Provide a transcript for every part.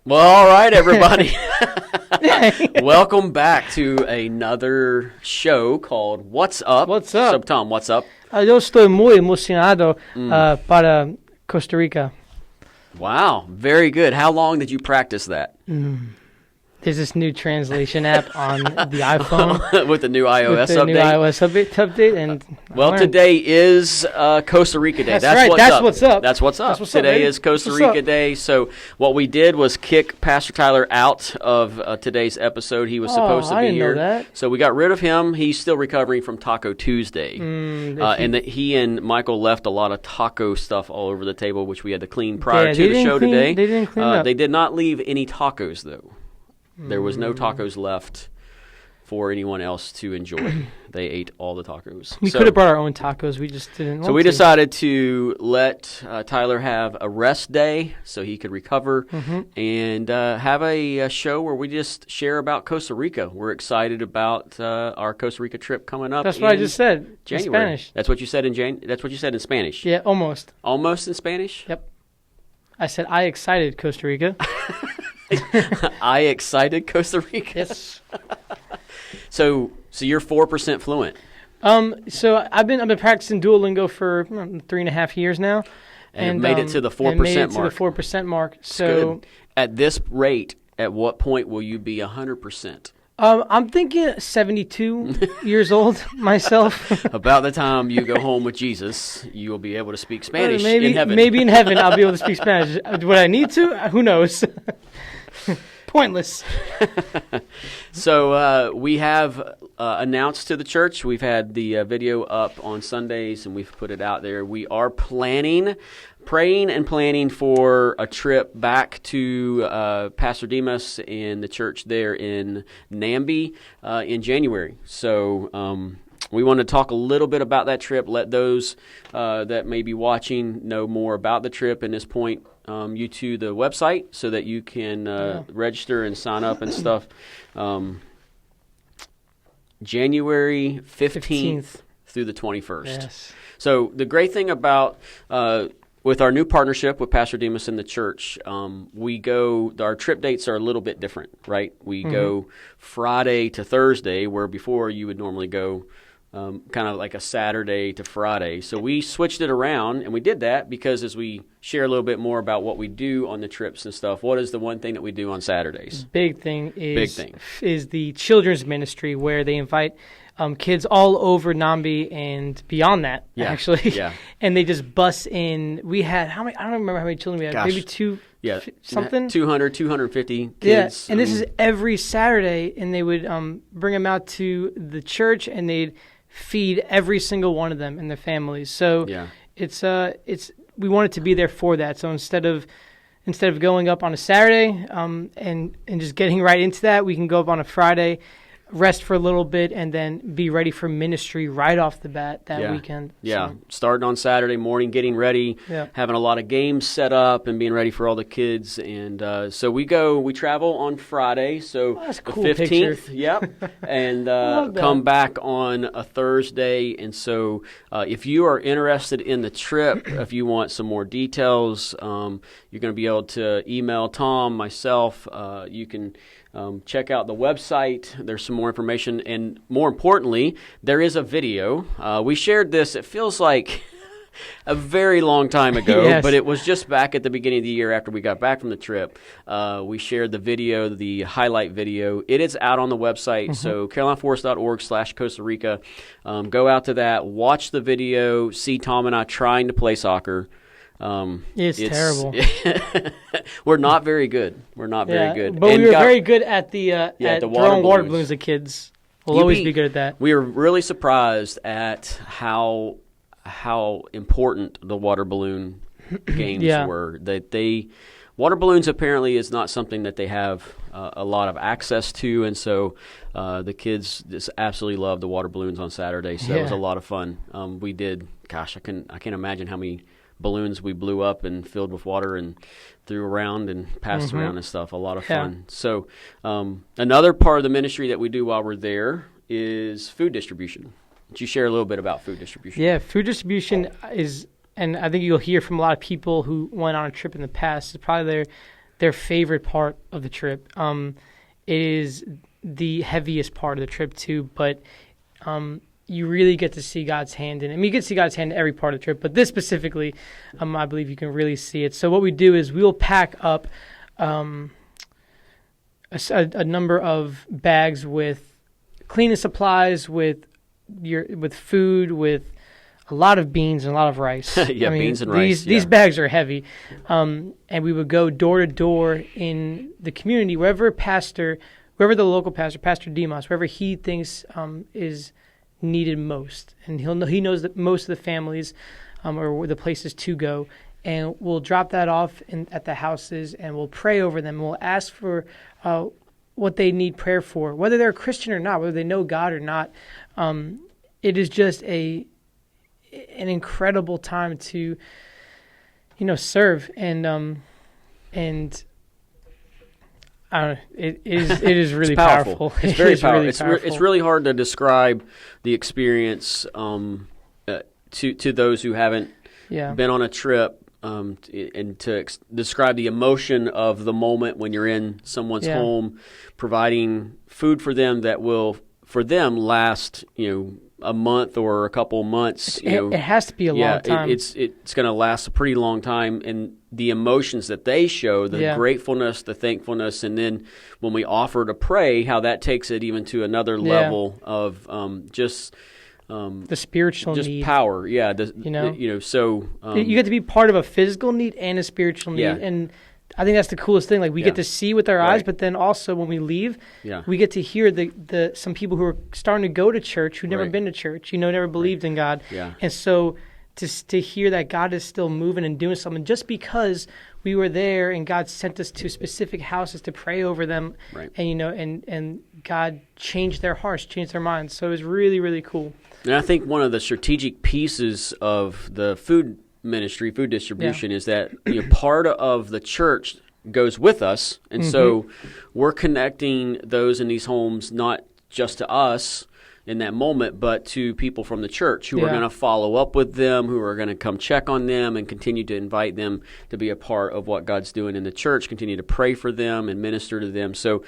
Well, all right, everybody. Welcome back to another show called What's Up? What's up? So, Tom, what's up? Yo estoy muy emocionado para Costa Rica. Wow, very good. How long did you practice that? There's this new translation app on the iPhone. With the new iOS with the update? new iOS update. And well, today is Costa Rica Day. That's right. That's what's up. That's what's up. That's what's up, Today baby. is Costa What's Rica up? Day. So what we did was kick Pastor Tyler out of today's episode. He was supposed to I be didn't know here. that. So we got rid of him. He's still recovering from Taco Tuesday. And that he and Michael left a lot of taco stuff all over the table, which we had to clean prior to the show today. They didn't clean up. They did not leave any tacos, though. There was no tacos left for anyone else to enjoy. They ate all the tacos. We could have brought our own tacos. We just didn't want to. So we decided to let Tyler have a rest day so he could recover and have a show where we just share about Costa Rica. We're excited about our Costa Rica trip coming up. That's what I just said. January. In Spanish. That's what you said in That's what you said in Spanish. Yeah, almost. Almost in Spanish? Yep. I said I excited Costa Rica. I excited Costa Rica. Yes. So you're 4% fluent. So I've been practicing Duolingo for 3.5 years now, And made it to the 4% mark. Made it to the 4% mark. So good. At this rate, at what point will you be 100%? I'm thinking 72 years old myself. About the time you go home with Jesus, you will be able to speak Spanish in heaven. Maybe in heaven I'll be able to speak Spanish. Would I need to? Who knows? Pointless. So we have announced to the church. We've had the video up on Sundays, and we've put it out there. We are praying and planning for a trip back to Pastor Demas and the church there in Nambi in January. So we want to talk a little bit about that trip, let those that may be watching know more about the trip, and this point you to the website so that you can register and sign up and stuff. January 15th through the 21st. Yes. So the great thing about with our new partnership with Pastor Demas and the church, our trip dates are a little bit different, right? We go Friday to Thursday, where before you would normally go kind of like a Saturday to Friday. So we switched it around, and we did that because as we share a little bit more about what we do on the trips and stuff, what is the one thing that we do on Saturdays? Big thing is the children's ministry, where they invite kids all over Nambi and beyond that, actually. Yeah. And they just bus in. We had, how many? I don't remember how many children we had. Gosh. Maybe two, something? 200, 250 kids. Yeah, and this is every Saturday, and they would bring them out to the church, and they'd feed every single one of them and their families. So it's we wanted to be there for that. So instead of going up on a Saturday and just getting right into that, we can go up on a Friday, rest for a little bit, and then be ready for ministry right off the bat that weekend. Yeah, So, starting on Saturday morning, getting ready, having a lot of games set up, and being ready for all the kids. And so we travel on Friday, so that's a the cool 15th, picture. yep, and love that. come back on a Thursday. And so if you are interested in the trip, if you want some more details, you're going to be able to email Tom, myself. You can check out the website. There's some more information, and more importantly, there is a video. We shared this. It feels like a very long time ago, Yes. but it was just back at the beginning of the year after we got back from the trip. We shared the video, the highlight video. It is out on the website, so carolinaforest.org/Costa Rica. Go out to that, watch the video, see Tom and I trying to play soccer. It's terrible. We're not very good. We're not very good. But we were very good at the water water balloons. balloons. The kids will always be good at that. We were really surprised at how important the water balloon games were. That water balloons apparently is not something that they have a lot of access to, and so the kids just absolutely loved the water balloons on Saturday. So that was a lot of fun. We did. Gosh, I can't imagine how many balloons we blew up and filled with water and threw around and passed around and stuff. A lot of fun. So another part of the ministry that we do while we're there is food distribution. Would you share a little bit about food distribution? Yeah, food distribution is, and I think you'll hear from a lot of people who went on a trip in the past, it's probably their favorite part of the trip. It is the heaviest part of the trip too, but you really get to see God's hand in it. I mean, you get to see God's hand in every part of the trip, but this specifically, I believe you can really see it. So what we do is we will pack up a number of bags with cleaning supplies, with food, with a lot of beans and a lot of rice. Beans and rice. These bags are heavy. And we would go door to door in the community, wherever the local pastor, Pastor Demas, wherever he thinks is needed most. And he knows that most of the families or the places to go. And we'll drop that off at the houses, and we'll pray over them. We'll ask for what they need prayer for, whether they're a Christian or not, whether they know God or not. It is just an incredible time to, serve, and I don't know, it is really it's powerful. It's very powerful. Really powerful. It's really hard to describe the experience to those who haven't been on a trip. And to describe the emotion of the moment when you're in someone's home, providing food for them that will, for them, last, a month or a couple of months. It has to be a long time. It's going to last a pretty long time, and the emotions that they show, the gratefulness, the thankfulness, and then when we offer to pray, how that takes it even to another level of just. The spiritual just need, power, So you get to be part of a physical need and a spiritual need, and I think that's the coolest thing. Like we get to see with our eyes, but then also when we leave, we get to hear the some people who are starting to go to church who've never been to church, never believed in God, and so to hear that God is still moving and doing something just because we were there and God sent us to specific houses to pray over them, and and God changed their hearts, changed their minds. So it was really, really cool. And I think one of the strategic pieces of the food ministry, food distribution, is that part of the church goes with us, and so we're connecting those in these homes not just to us in that moment, but to people from the church who are going to follow up with them, who are going to come check on them and continue to invite them to be a part of what God's doing in the church, continue to pray for them and minister to them. So,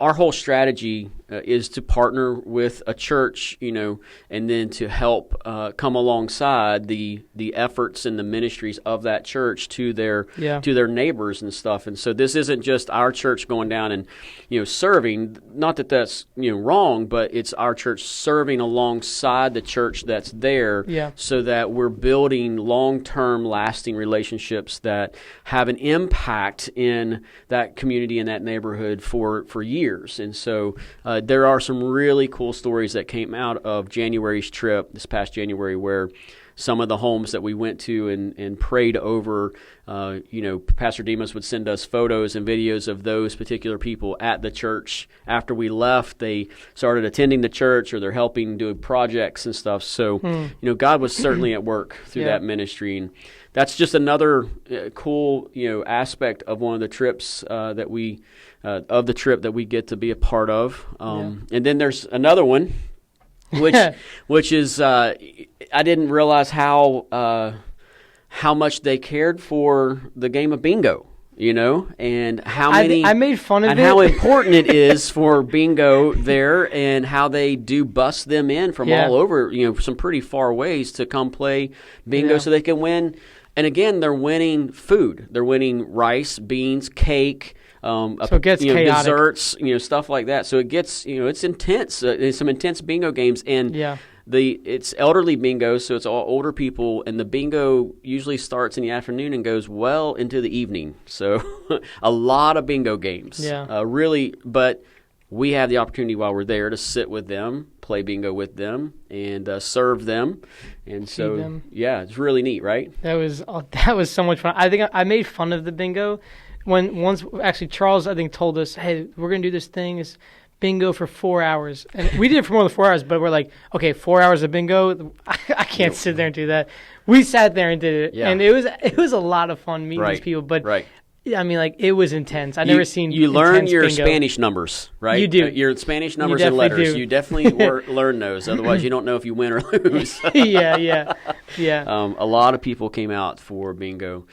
our whole strategy is to partner with a church, and then to help come alongside the efforts and the ministries of that church to their neighbors and stuff. And so this isn't just our church going down and, serving, not that that's, wrong, but it's our church serving alongside the church that's there so that we're building long-term lasting relationships that have an impact in that community and that neighborhood for years. And so there are some really cool stories that came out of January's trip, this past January, where some of the homes that we went to and prayed over, Pastor Demas would send us photos and videos of those particular people at the church. After we left, they started attending the church, or they're helping do projects and stuff. So, God was certainly at work through that ministry. And that's just another cool, aspect of one of the trips that we get to be a part of. And then there's another one, which is I didn't realize how much they cared for the game of bingo, and how many. I made fun of and it. how important it is for bingo there, and how they do bust them in from all over, some pretty far ways to come play bingo so they can win. And again, they're winning food. They're winning rice, beans, cake. So it gets chaotic. Desserts, stuff like that. So it gets, it's intense. It's some intense bingo games, and it's elderly bingo, so it's all older people, and the bingo usually starts in the afternoon and goes well into the evening. So a lot of bingo games, really. But we have the opportunity while we're there to sit with them, play bingo with them, and serve them, and so them. It's really neat, right? That was so much fun. I think I made fun of the bingo. Once Charles, I think, told us, hey, we're going to do this thing, it's bingo for 4 hours. And we did it for more than 4 hours, but we're like, okay, 4 hours of bingo? I can't sit there and do that. We sat there and did it, and it was a lot of fun meeting these people. But I mean, it was intense. I've never seen you learn your bingo. Spanish numbers, right? You do. Your Spanish numbers and letters. You definitely learn those. Otherwise, you don't know if you win or lose. Yeah. A lot of people came out for bingo.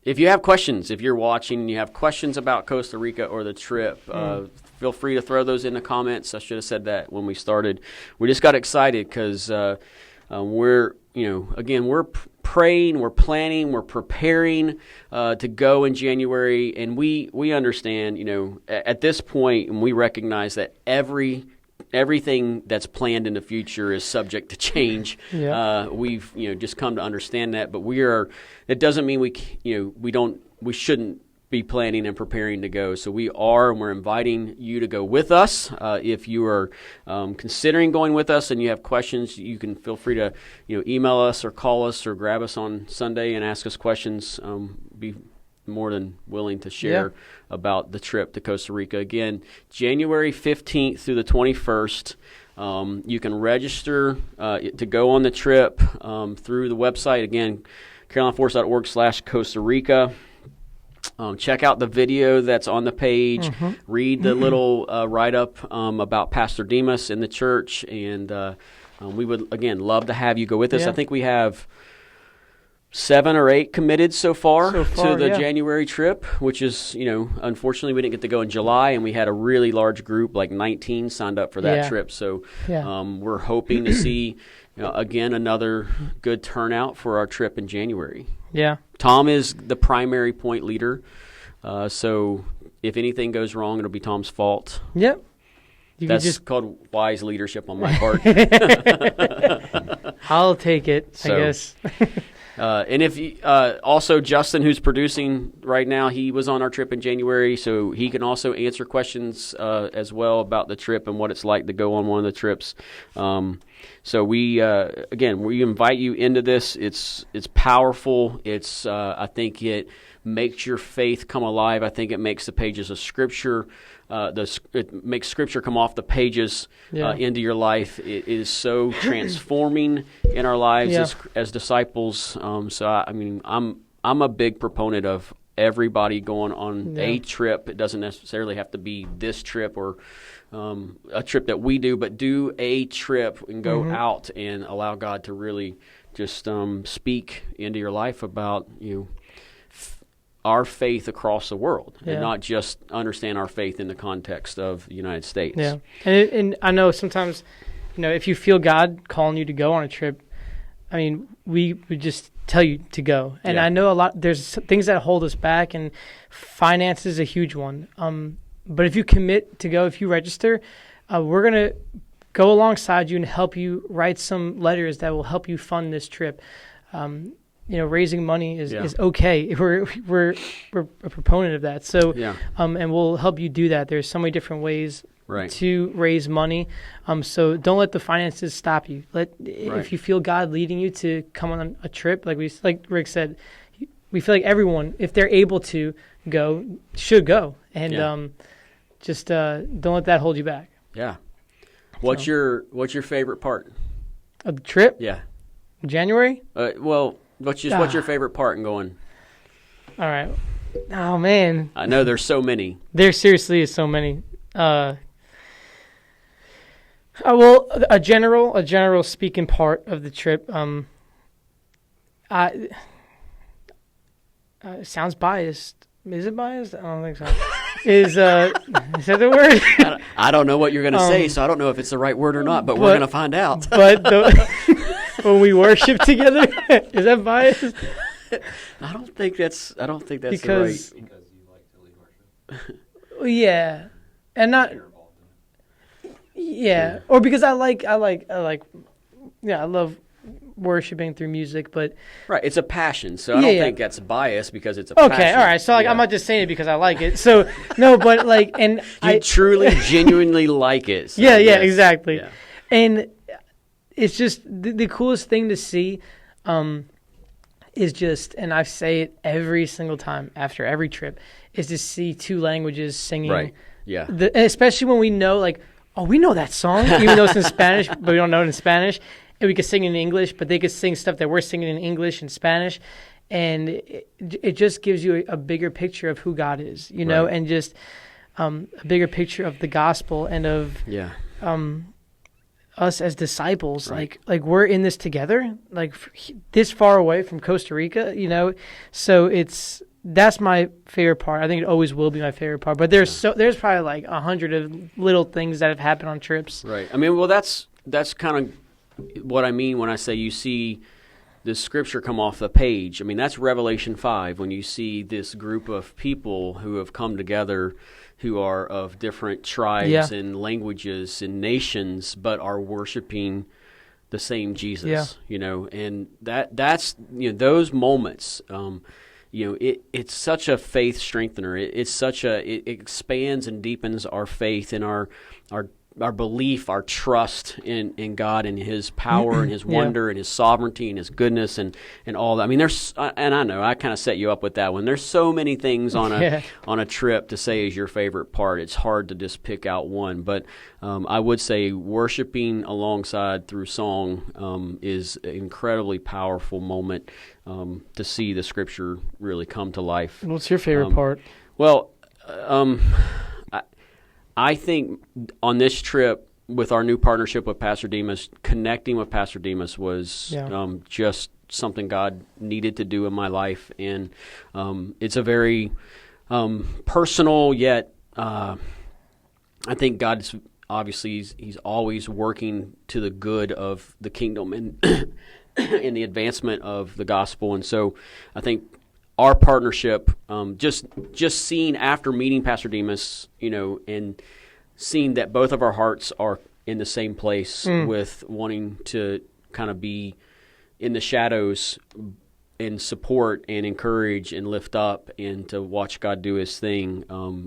if you have questions, if you're watching and you have questions about Costa Rica or the trip, feel free to throw those in the comments. I should have said that when we started. We just got excited because we're praying, we're planning, we're preparing to go in January, and we understand, at this point, and we recognize that everything that's planned in the future is subject to change. Yeah. We've just come to understand that, but it doesn't mean we shouldn't be planning and preparing to go. So we're inviting you to go with us. If you are considering going with us and you have questions, you can feel free to email us or call us or grab us on Sunday and ask us questions. Be more than willing to share about the trip to Costa Rica. Again, January 15th through the 21st. You can register to go on the trip through the website. Again, CarolinaForce.org/Costa Rica. Check out the video that's on the page. Read the little write-up about Pastor Demas in the church. And we would, again, love to have you go with us. I think we have 7 or 8 committed so far to the January trip, which is, unfortunately we didn't get to go in July, and we had a really large group, like 19 signed up for that trip. So we're hoping to see, again, another good turnout for our trip in January. Yeah. Tom is the primary point leader. So if anything goes wrong, it'll be Tom's fault. Yep. That's called wise leadership on my part. I'll take it, I guess. And if also Justin, who's producing right now, he was on our trip in January, so he can also answer questions as well about the trip and what it's like to go on one of the trips. So we invite you into this. It's powerful. I think it makes your faith come alive. I think it makes the pages of Scripture. It makes Scripture come off the pages into your life. It is so transforming in our lives as disciples. I'm a big proponent of everybody going on a trip. It doesn't necessarily have to be this trip or a trip that we do, but do a trip and go out and allow God to really just speak into your life about our faith across the world, and not just understand our faith in the context of the United States. Yeah, and I know sometimes, if you feel God calling you to go on a trip, we would just tell you to go. And I know there's things that hold us back, and finance is a huge one. But if you commit to go, if you register, we're going to go alongside you and help you write some letters that will help you fund this trip. Raising money is okay. We're a proponent of that. So, and we'll help you do that. There's so many different ways to raise money. So don't let the finances stop you. If you feel God leading you to come on a trip, like Rick said, we feel like everyone, if they're able to go, should go. And just don't let that hold you back. Yeah. What's your favorite part of the trip? Yeah. January? What's your favorite part in going? All right. Oh, man. I know there's so many. There seriously is so many. A general speaking part of the trip. Sounds biased. Is it biased? I don't think so. Is that the word? I don't know what you're going to say, so I don't know if it's the right word or not, but we're going to find out. But when we worship together, is that biased? I don't think that's because, the right. Because you like to lead worship. Yeah, and not. Yeah, or because I love worshiping through music, but right, it's a passion. So I don't think that's bias because it's a passion. Okay, all right. So I'm not just saying it because I like it. So no, but and you truly, genuinely like it. So yeah, exactly. Yeah. And it's just the coolest thing to see. Is just, and I say it every single time after every trip, is to see 2 languages singing. Right. Yeah. Especially when we know, we know that song, even though it's in Spanish, but we don't know it in Spanish. And we could sing in English, but they could sing stuff that we're singing in English and Spanish. And it just gives you a bigger picture of who God is, know, and just a bigger picture of the gospel and of us as disciples. Right. Like we're in this together, like this far away from Costa Rica, So that's my favorite part. I think it always will be my favorite part. But there's probably like 100 of little things that have happened on trips. Right. I mean, well, that's kind of what I mean when I say you see this scripture come off the page. I mean, that's Revelation 5 when you see this group of people who have come together who are of different tribes and languages and nations, but are worshiping the same Jesus, and that's those moments, it's such a faith strengthener. It expands and deepens our faith and our belief, our trust in God and His power and His wonder and His sovereignty and His goodness and all that. I mean, and I know I kind of set you up with that one. There's so many things on a trip to say is your favorite part. It's hard to just pick out one, but I would say worshiping alongside through song is an incredibly powerful moment to see the Scripture really come to life. What's your favorite part? Well, I think on this trip with our new partnership with Pastor Demas, connecting with Pastor Demas was just something God needed to do in my life. And it's a very personal yet I think God's obviously he's always working to the good of the kingdom and in the advancement of the gospel. And so I think our partnership, just seeing after meeting Pastor Demas, and seeing that both of our hearts are in the same place with wanting to kind of be in the shadows and support and encourage and lift up and to watch God do His thing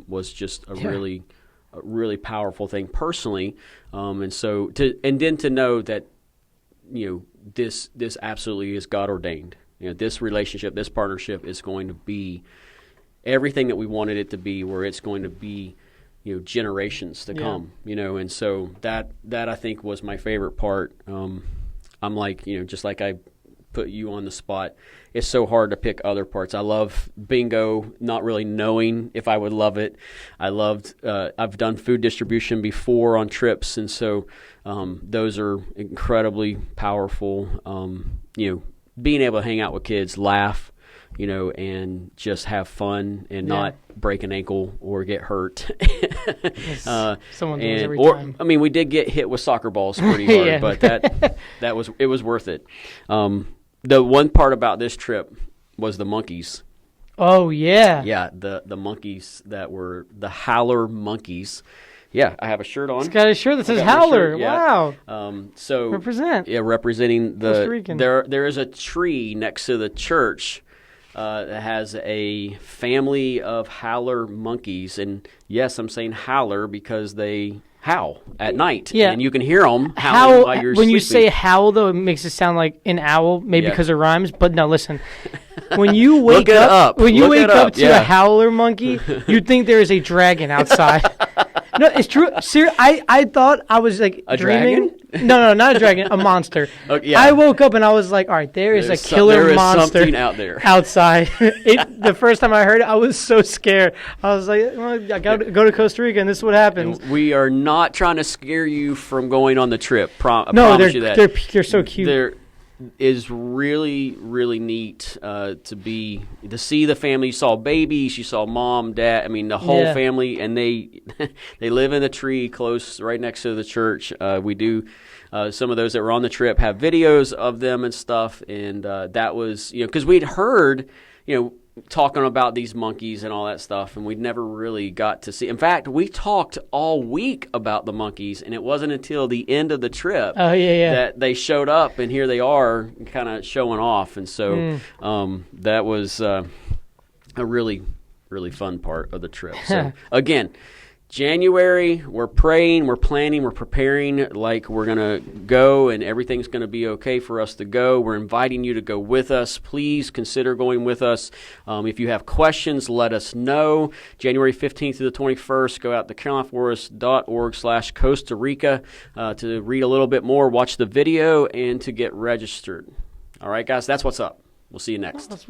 was just a really powerful thing personally. And so then to know that this absolutely is God ordained. This relationship, this partnership is going to be everything that we wanted it to be, where it's going to be, generations to come, and so that I think was my favorite part. I'm like, just like I put you on the spot, it's so hard to pick other parts. I love bingo, not really knowing if I would love it. I've done food distribution before on trips, and so those are incredibly powerful. Being able to hang out with kids, laugh, and just have fun and not break an ankle or get hurt. Someone does every time. I mean, we did get hit with soccer balls pretty hard, but it was worth it. The one part about this trip was the monkeys. Oh yeah, yeah. The monkeys that were the howler monkeys. Yeah, I have a shirt on. It's got a shirt that says Howler. Wow. So representing the Costa Rican. There is a tree next to the church that has a family of howler monkeys, and yes, I'm saying howler because they howl at night. Yeah, and you can hear them howling while you're when sleeping. You say howl, though, it makes it sound like an owl, maybe because it rhymes. But no, listen. When you wake up to a howler monkey, you'd think there is a dragon outside. No, it's true. I thought I was like dreaming. Dragon? No, not a dragon, a monster. Okay, yeah. I woke up and I was like, all right, there's a killer monster something out there outside. The first time I heard it, I was so scared. I was like, well, I got to go to Costa Rica and this is what happens. And we are not trying to scare you from going on the trip. I no, promise you that. They're so cute. Is really, really neat to see the family. You saw babies, you saw mom, dad. I mean, the whole family, and they live in the tree close, right next to the church. We do some of those that were on the trip have videos of them and stuff, and that was because we'd heard talking about these monkeys and all that stuff, and we'd never really got to see. In fact, we talked all week about the monkeys, and it wasn't until the end of the trip that they showed up, and here they are kind of showing off. And so that was a really, really fun part of the trip. So again, January, we're praying, we're planning, we're preparing like we're going to go and everything's going to be okay for us to go. We're inviting you to go with us. Please consider going with us. If you have questions, let us know. January 15th to the 21st, go out to carolinaforest.org/Costa Rica to read a little bit more, watch the video, and to get registered. All right, guys, that's what's up. We'll see you next.